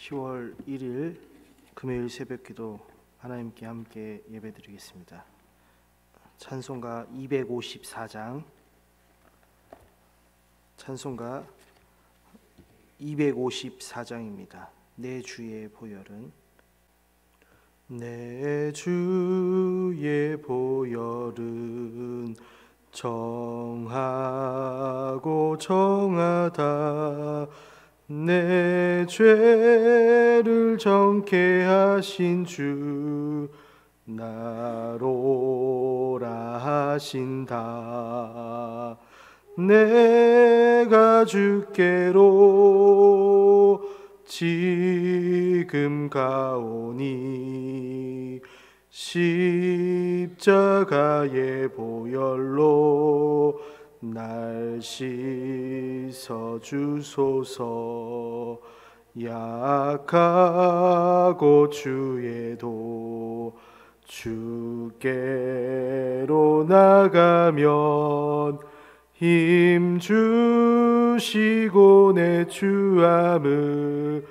10월 1일 금요일 새벽기도 하나님께 함께 예배드리겠습니다. 찬송가 254장, 찬송가 254장입니다. 내 주의 보혈은, 내 주의 보혈은 정하고 정하다. 내 죄를 정케 하신 주 나로라 하신다. 내가 주께로 지금 가오니 십자가의 보혈로 날 씻어 주소서. 약하고 주에도 주께로 나가면 힘 주시고 내 주함을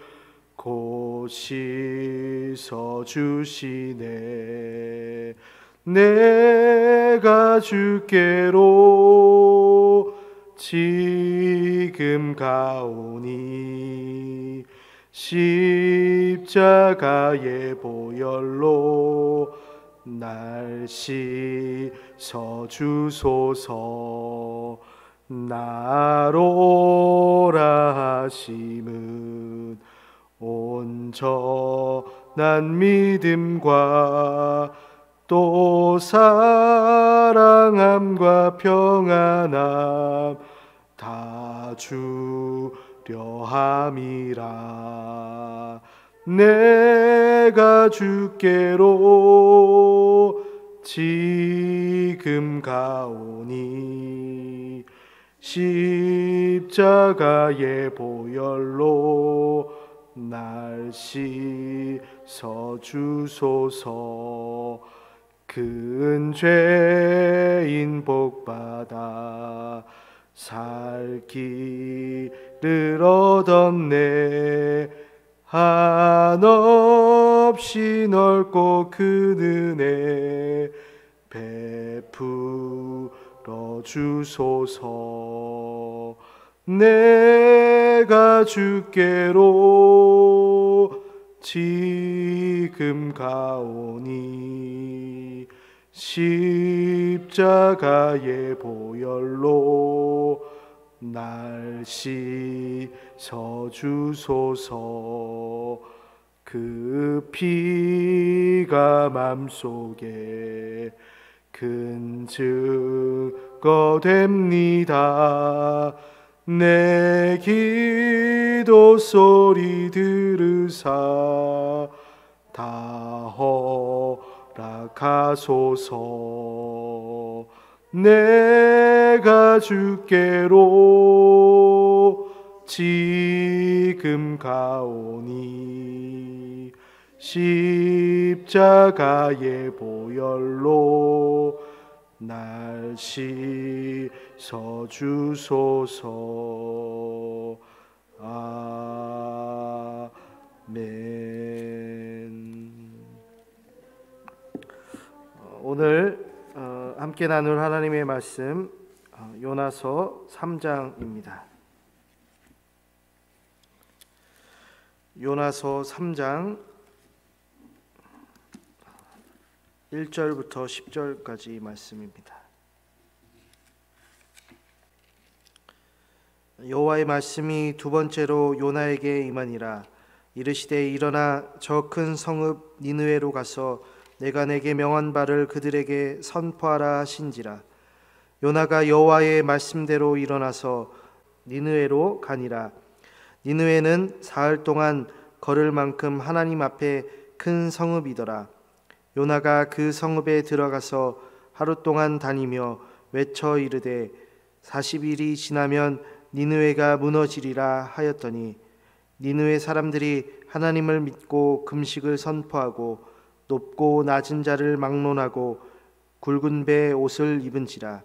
곧 씻어 주시네. 내가 주께로 지금 가오니 십자가의 보혈로 날 씻어 주소서. 나로라 하심은 온전한 믿음과 또 사랑함과 평안함 다 주려 함이라. 내가 주께로 지금 가오니 십자가의 보혈로 날 씻어 주소서. 큰 죄인 복받아 살 길을 얻었네. 한없이 넓고 큰 은혜 베풀어 주소서. 내가 주께로 지금 가오니 십자가의 보혈로 날 씻어 주소서. 그 피가 맘속에 큰 증거 됩니다. 내 기도 소리 들으사 다 허락하소서. 내가 주께로 지금 가오니 십자가의 보혈로 날 씻어 주소서. 아멘. 오늘 함께 나눌 하나님의 말씀 요나서 3장입니다. 요나서 3장 1절부터 10절까지 말씀입니다. 여호와의 말씀이 두 번째로 요나에게 임하니라. 이르시되 일어나 저 큰 성읍 니느웨로 가서 내가 내게 명한 바를 그들에게 선포하라 하신지라. 요나가 여호와의 말씀대로 일어나서 니느웨로 가니라. 니느웨는 사흘 동안 걸을 만큼 하나님 앞에 큰 성읍이더라. 요나가 그 성읍에 들어가서 하루 동안 다니며 외쳐 이르되 40일이 지나면 니느웨가 무너지리라 하였더니 니느웨 사람들이 하나님을 믿고 금식을 선포하고 높고 낮은 자를 막론하고 굵은 배 옷을 입은지라.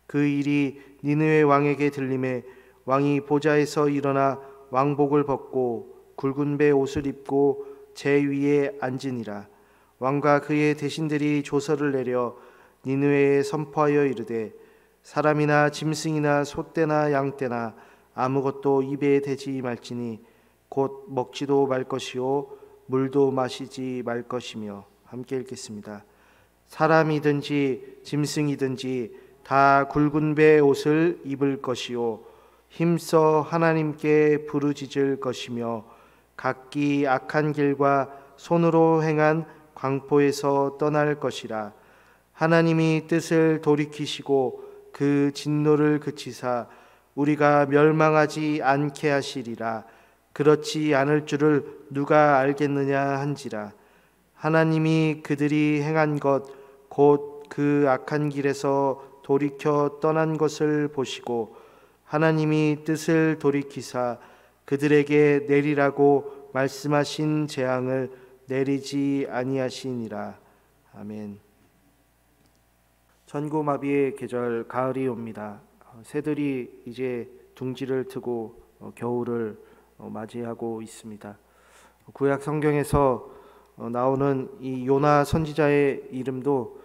그 일이 니느웨 왕에게 들림에 왕이 보좌에서 일어나 왕복을 벗고 굵은 배 옷을 입고 제 위에 앉으니라. 왕과 그의 대신들이 조서를 내려 니느웨에 선포하여 이르되 사람이나 짐승이나 소떼나 양떼나 아무것도 입에 대지 말지니 곧 먹지도 말 것이요 물도 마시지 말 것이며. 함께 읽겠습니다. 사람이든지 짐승이든지 다 굵은 배 옷을 입을 것이요 힘써 하나님께 부르짖을 것이며 각기 악한 길과 손으로 행한 광포에서 떠날 것이라. 하나님이 뜻을 돌이키시고 그 진노를 그치사 우리가 멸망하지 않게 하시리라. 그렇지 않을 줄을 누가 알겠느냐 한지라. 하나님이 그들이 행한 것 곧 그 악한 길에서 돌이켜 떠난 것을 보시고 하나님이 뜻을 돌이키사 그들에게 내리라고 말씀하신 재앙을 내리지 아니하시니라. 아멘. 전고마비의 계절 가을이 옵니다. 새들이 이제 둥지를 트고 겨울을 맞이하고 있습니다. 구약 성경에서 나오는 이 요나 선지자의 이름도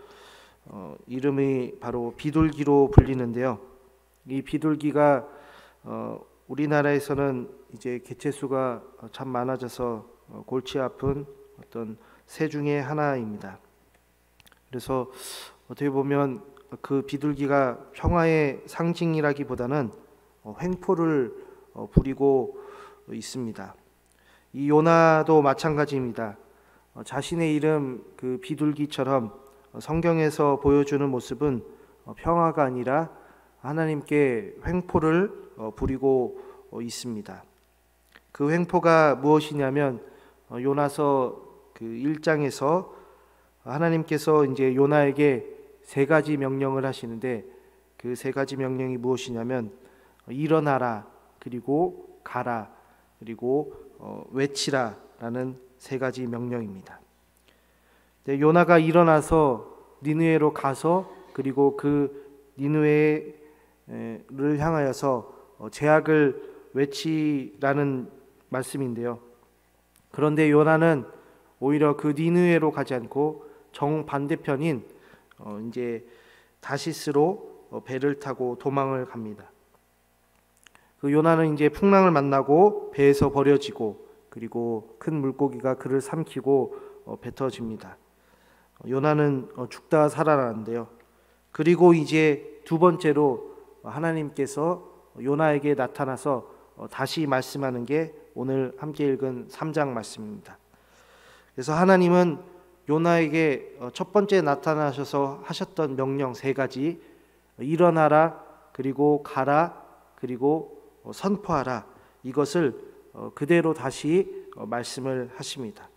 이름이 바로 비둘기로 불리는데요. 이 비둘기가 우리나라에서는 이제 개체수가 참 많아져서 골치 아픈 어떤 새 중에 하나입니다. 그래서 어떻게 보면 그 비둘기가 평화의 상징이라기보다는 횡포를 부리고 있습니다. 이 요나도 마찬가지입니다. 자신의 이름 그 비둘기처럼 성경에서 보여주는 모습은 평화가 아니라 하나님께 횡포를 부리고 있습니다. 그 횡포가 무엇이냐면 요나서 그 1장에서 하나님께서 이제 요나에게 세 가지 명령을 하시는데 그 세 가지 명령이 무엇이냐면 일어나라, 그리고 가라, 그리고 외치라라는 세 가지 명령입니다. 요나가 일어나서 니느웨로 가서 그리고 그 니느웨를 향하여서 제약을 외치라는 말씀인데요. 그런데 요나는 오히려 그 니느웨로 가지 않고 정반대편인 이제 다시스로 배를 타고 도망을 갑니다. 그 요나는 이제 풍랑을 만나고 배에서 버려지고 그리고 큰 물고기가 그를 삼키고 뱉어집니다. 요나는 죽다 살아나는데요. 그리고 이제 두 번째로 하나님께서 요나에게 나타나서 다시 말씀하는 게 오늘 함께 읽은 3장 말씀입니다. 그래서 하나님은 요나에게 첫 번째 나타나셔서 하셨던 명령 세 가지, 일어나라, 그리고 가라, 그리고 선포하라, 이것을 그대로 다시 말씀을 하십니다.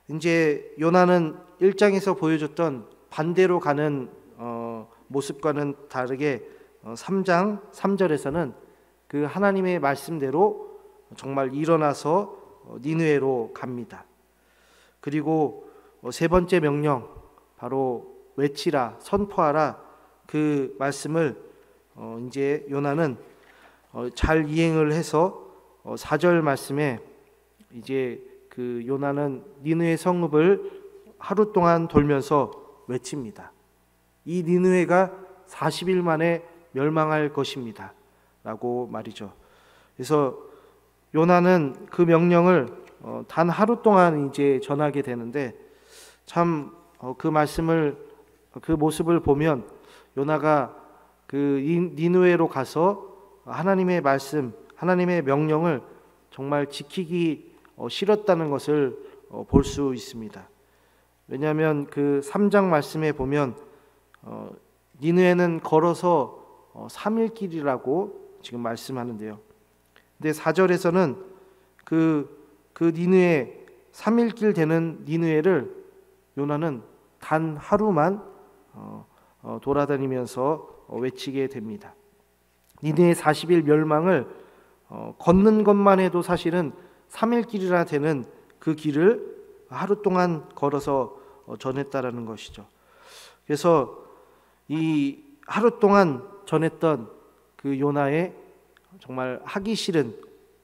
이제 요나는 1장에서 보여줬던 반대로 가는 모습과는 다르게 3장 3절에서는 그 하나님의 말씀대로 정말 일어나서 니느웨로 갑니다. 그리고 세 번째 명령, 바로 외치라, 선포하라, 그 말씀을 이제 요나는 잘 이행을 해서 4절 말씀에 이제 그 요나는 니느웨 성읍을 하루 동안 돌면서 외칩니다. 이 니느웨가 40일 만에 멸망할 것입니다 라고 말이죠. 그래서 요나는 그 명령을 단 하루 동안 이제 전하게 되는데 참 그 말씀을, 그 모습을 보면 요나가 그 니느웨로 가서 하나님의 말씀, 하나님의 명령을 정말 지키기 싫었다는 것을 볼 수 있습니다. 왜냐하면 그 3장 말씀에 보면 니느웨는 걸어서 3일 길이라고 지금 말씀하는데요. 근데 4절에서는 그 니느웨 3일 길 되는 니느웨를 요나는 단 하루만 돌아다니면서 외치게 됩니다. 니느웨 40일 멸망을 걷는 것만 해도 사실은 3일 길이나 되는 그 길을 하루 동안 걸어서 전했다라는 것이죠. 그래서 이 하루 동안 전했던 그 요나의 정말 하기 싫은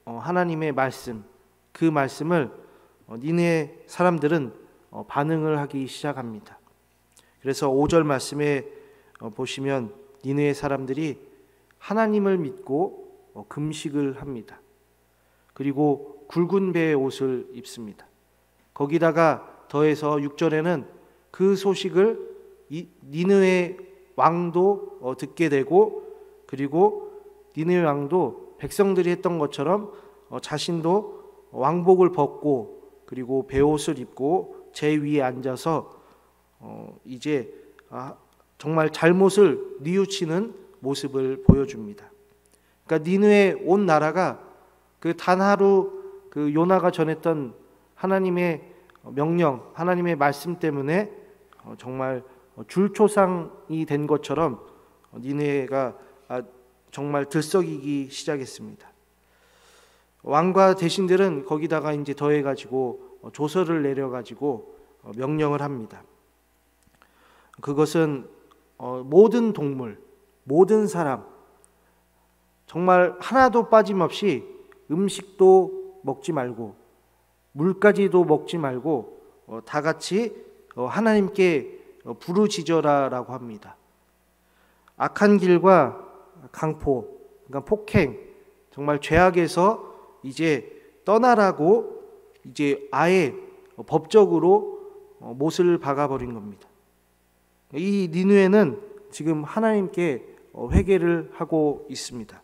하나님의 말씀, 그 말씀을 니느웨 사람들은 반응을 하기 시작합니다. 그래서 5절 말씀에 보시면 니느웨 사람들이 하나님을 믿고 금식을 합니다. 그리고 굵은 배의 옷을 입습니다. 거기다가 더해서 6절에는 그 소식을 니느웨 왕도 듣게 되고, 그리고 니느웨 왕도 백성들이 했던 것처럼 자신도 왕복을 벗고 그리고 배옷을 입고 제 위에 앉아서 이제 정말 잘못을 뉘우치는 모습을 보여줍니다. 그러니까 니느웨 온 나라가 그 단 하루 그 요나가 전했던 하나님의 명령, 하나님의 말씀 때문에 정말 줄초상이 된 것처럼 니느웨가 정말 들썩이기 시작했습니다. 왕과 대신들은 거기다가 이제 더해가지고 조서를 내려가지고 명령을 합니다. 그것은 모든 동물, 모든 사람, 정말 하나도 빠짐없이 음식도 먹지 말고 물까지도 먹지 말고 다 같이 하나님께 부르짖어라라고 합니다. 악한 길과 강포, 그러니까 폭행, 정말 죄악에서 이제 떠나라고 이제 아예 법적으로 못을 박아버린 겁니다. 이 니느웨는 지금 하나님께 회개를 하고 있습니다.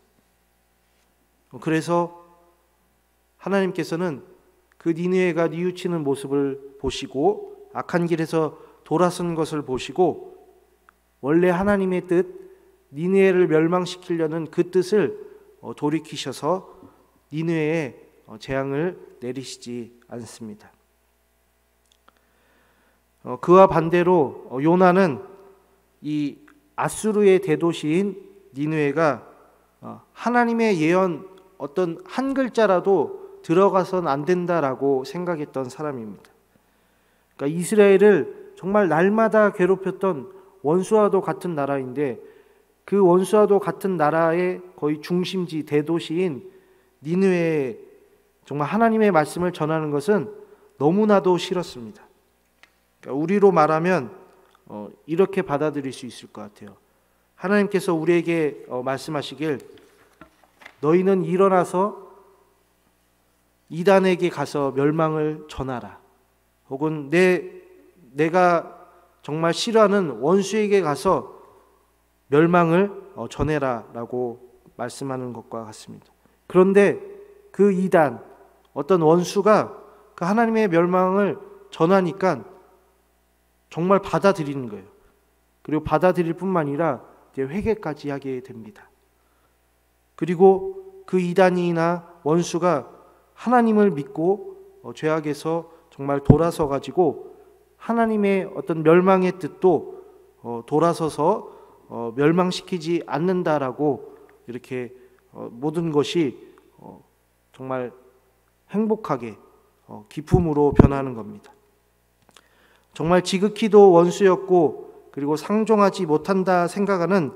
그래서 하나님께서는 그 니느웨가 뉘우치는 모습을 보시고 악한 길에서 돌아선 것을 보시고 원래 하나님의 뜻, 니느웨를 멸망시키려는 그 뜻을 돌이키셔서 니느웨에 재앙을 내리시지 않습니다. 그와 반대로 요나는 이 아수르의 대도시인 니느웨가 하나님의 예언 어떤 한 글자라도 들어가선 안 된다라고 생각했던 사람입니다. 그러니까 이스라엘을 정말 날마다 괴롭혔던 원수와도 같은 나라인데 그 원수와도 같은 나라의 거의 중심지 대도시인 니느웨에 정말 하나님의 말씀을 전하는 것은 너무나도 싫었습니다. 그러니까 우리로 말하면 이렇게 받아들일 수 있을 것 같아요. 하나님께서 우리에게 말씀하시길 너희는 일어나서 이단에게 가서 멸망을 전하라. 혹은 내가 정말 싫어하는 원수에게 가서 멸망을 전해라 라고 말씀하는 것과 같습니다. 그런데 그 이단, 어떤 원수가 그 하나님의 멸망을 전하니까 정말 받아들이는 거예요. 그리고 받아들일 뿐만 아니라 이제 회개까지 하게 됩니다. 그리고 그 이단이나 원수가 하나님을 믿고 죄악에서 정말 돌아서 가지고 하나님의 어떤 멸망의 뜻도 돌아서서 멸망시키지 않는다라고 이렇게 모든 것이 정말 행복하게 기쁨으로 변하는 겁니다. 정말 지극히도 원수였고 그리고 상종하지 못한다 생각하는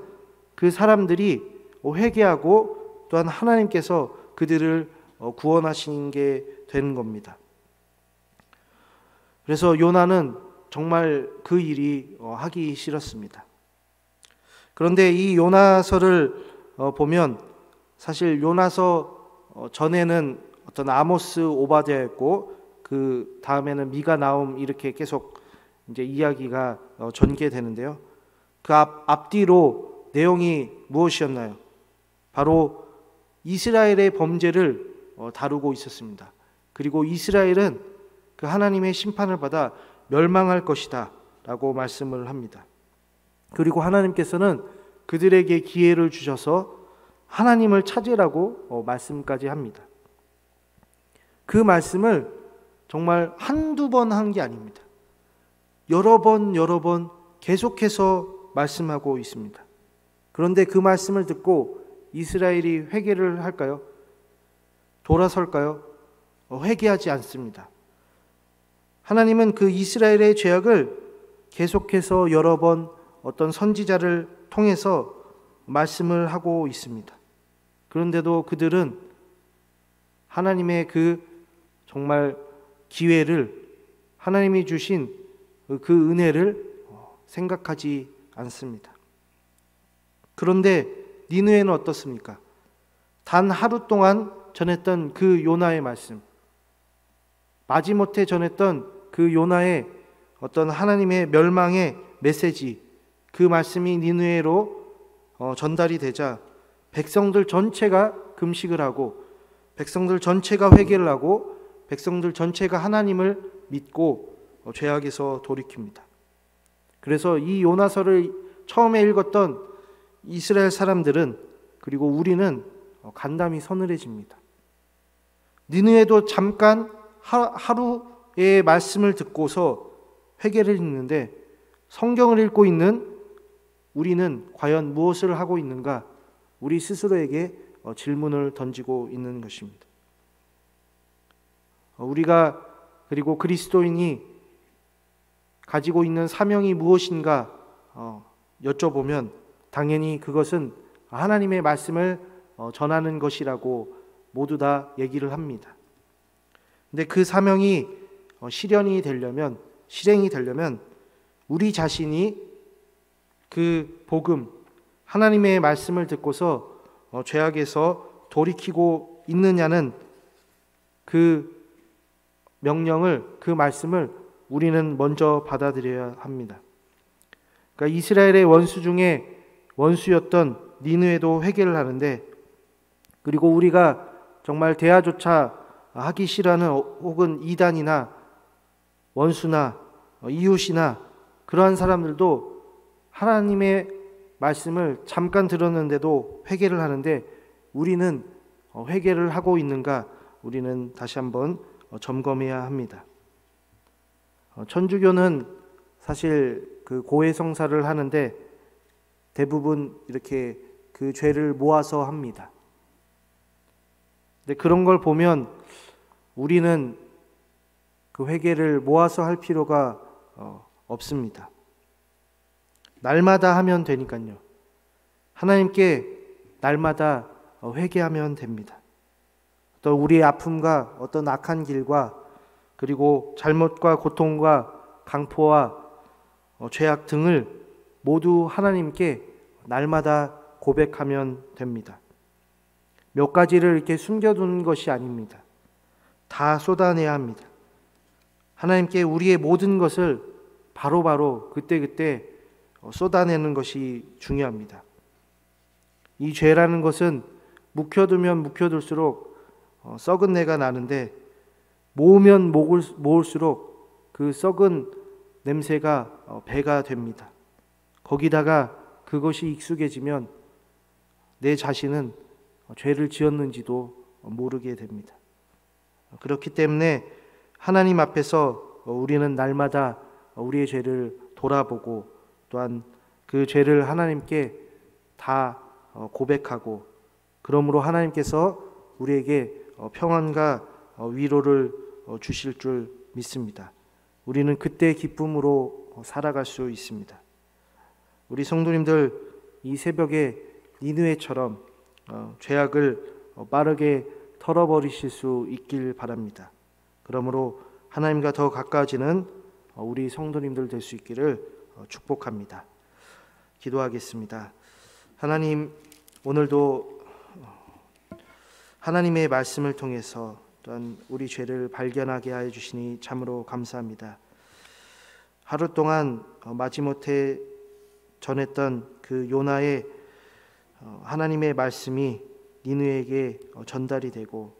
그 사람들이 회개하고 또한 하나님께서 그들을 구원하신 게 되는 겁니다. 그래서 요나는 정말 그 일이 하기 싫었습니다. 그런데 이 요나서를 보면 사실 요나서 전에는 어떤 아모스, 오바댜였고 그 다음에는 미가, 나훔 이렇게 계속 이제 이야기가 전개되는데요. 그 앞뒤로 내용이 무엇이었나요? 바로 이스라엘의 범죄를 다루고 있었습니다. 그리고 이스라엘은 그 하나님의 심판을 받아 멸망할 것이다 라고 말씀을 합니다. 그리고 하나님께서는 그들에게 기회를 주셔서 하나님을 찾으라고 말씀까지 합니다. 그 말씀을 정말 한두 번 한 게 아닙니다. 여러 번 계속해서 말씀하고 있습니다. 그런데 그 말씀을 듣고 이스라엘이 회개를 할까요? 돌아설까요? 회개하지 않습니다. 하나님은 그 이스라엘의 죄악을 계속해서 여러 번 어떤 선지자를 통해서 말씀을 하고 있습니다. 그런데도 그들은 하나님의 그 정말 기회를, 하나님이 주신 그 은혜를 생각하지 않습니다. 그런데 니느웨는 어떻습니까? 단 하루 동안 전했던 그 요나의 말씀, 마지못해 전했던 그 요나의 어떤 하나님의 멸망의 메시지, 그 말씀이 니느웨로 전달이 되자 백성들 전체가 금식을 하고, 백성들 전체가 회개를 하고, 백성들 전체가 하나님을 믿고 죄악에서 돌이킵니다. 그래서 이 요나서를 처음에 읽었던 이스라엘 사람들은, 그리고 우리는 간담이 서늘해집니다. 니느웨도 잠깐 하루의 말씀을 듣고서 회개를 읽는데, 성경을 읽고 있는 우리는 과연 무엇을 하고 있는가? 우리 스스로에게 질문을 던지고 있는 것입니다. 우리가, 그리고 그리스도인이 가지고 있는 사명이 무엇인가 여쭤보면 당연히 그것은 하나님의 말씀을 전하는 것이라고 모두 다 얘기를 합니다. 근데 그 사명이 실현이 되려면, 실행이 되려면 우리 자신이 그 복음, 하나님의 말씀을 듣고서 죄악에서 돌이키고 있느냐는 그 명령을, 그 말씀을 우리는 먼저 받아들여야 합니다. 그러니까 이스라엘의 원수 중에 원수였던 니느웨도 회개를 하는데, 그리고 우리가 정말 대화조차 하기 싫어하는 혹은 이단이나 원수나 이웃이나 그러한 사람들도 하나님의 말씀을 잠깐 들었는데도 회개를 하는데, 우리는 회개를 하고 있는가? 우리는 다시 한번 점검해야 합니다. 천주교는 사실 그 고해성사를 하는데 대부분 이렇게 그 죄를 모아서 합니다. 근데 그런 걸 보면 우리는 그 회개를 모아서 할 필요가 없습니다. 날마다 하면 되니까요. 하나님께 날마다 회개하면 됩니다. 또 우리의 아픔과 어떤 악한 길과, 그리고 잘못과 고통과 강포와 죄악 등을 모두 하나님께 날마다 고백하면 됩니다. 몇 가지를 이렇게 숨겨두는 것이 아닙니다. 다 쏟아내야 합니다. 하나님께 우리의 모든 것을 바로바로 그때그때 쏟아내는 것이 중요합니다. 이 죄라는 것은 묵혀두면 묵혀둘수록 썩은 내가 나는데, 모으면 모을수록 그 썩은 냄새가 배가 됩니다. 거기다가 그것이 익숙해지면 내 자신은 죄를 지었는지도 모르게 됩니다. 그렇기 때문에 하나님 앞에서 우리는 날마다 우리의 죄를 돌아보고, 또한 그 죄를 하나님께 다 고백하고, 그러므로 하나님께서 우리에게 평안과 위로를 주실 줄 믿습니다. 우리는 그때 기쁨으로 살아갈 수 있습니다. 우리 성도님들, 이 새벽에 니느웨처럼 죄악을 빠르게 털어버리실 수 있길 바랍니다. 그러므로 하나님과 더 가까워지는 우리 성도님들 될 수 있기를 축복합니다. 기도하겠습니다. 하나님, 오늘도 하나님의 말씀을 통해서 또한 우리 죄를 발견하게 하여 주시니 참으로 감사합니다. 하루 동안 마지못해 전했던 그 요나의 하나님의 말씀이 니느웨에게 전달이 되고,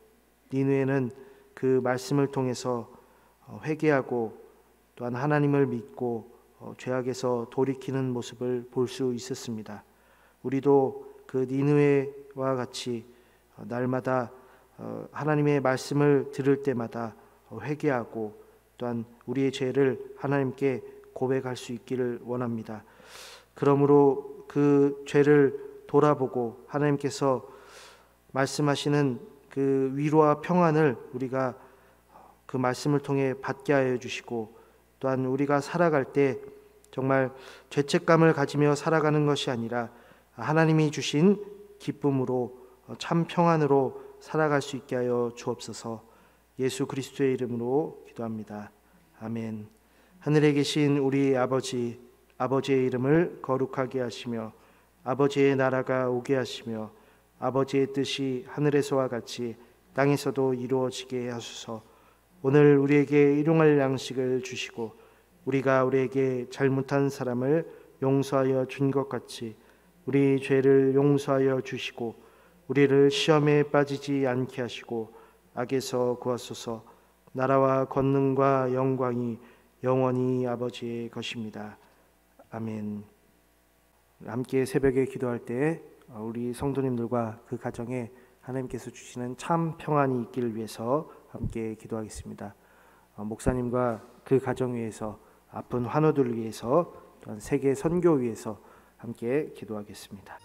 니느웨는 그 말씀을 통해서 회개하고 또한 하나님을 믿고 죄악에서 돌이키는 모습을 볼 수 있었습니다. 우리도 그 니느웨와 같이 날마다 하나님의 말씀을 들을 때마다 회개하고 또한 우리의 죄를 하나님께 고백할 수 있기를 원합니다. 그러므로 그 죄를 돌아보고 하나님께서 말씀하시는 그 위로와 평안을 우리가 그 말씀을 통해 받게 하여 주시고, 또한 우리가 살아갈 때 정말 죄책감을 가지며 살아가는 것이 아니라 하나님이 주신 기쁨으로 참 평안으로 살아갈 수 있게 하여 주옵소서. 예수 그리스도의 이름으로 기도합니다. 아멘. 하늘에 계신 우리 아버지, 아버지의 이름을 거룩하게 하시며 아버지의 나라가 오게 하시며 아버지의 뜻이 하늘에서와 같이 땅에서도 이루어지게 하소서. 오늘 우리에게 일용할 양식을 주시고 우리가 우리에게 잘못한 사람을 용서하여 준 것 같이 우리 죄를 용서하여 주시고 우리를 시험에 빠지지 않게 하시고 악에서 구하소서. 나라와 권능과 영광이 영원히 아버지의 것입니다. 아멘. 함께 새벽에 기도할 때 우리 성도님들과 그 가정에 하나님께서 주시는 참 평안이 있기를 위해서 함께 기도하겠습니다. 목사님과 그 가정 위해서, 아픈 환우들을 위해서, 또한 세계 선교 위해서 함께 기도하겠습니다.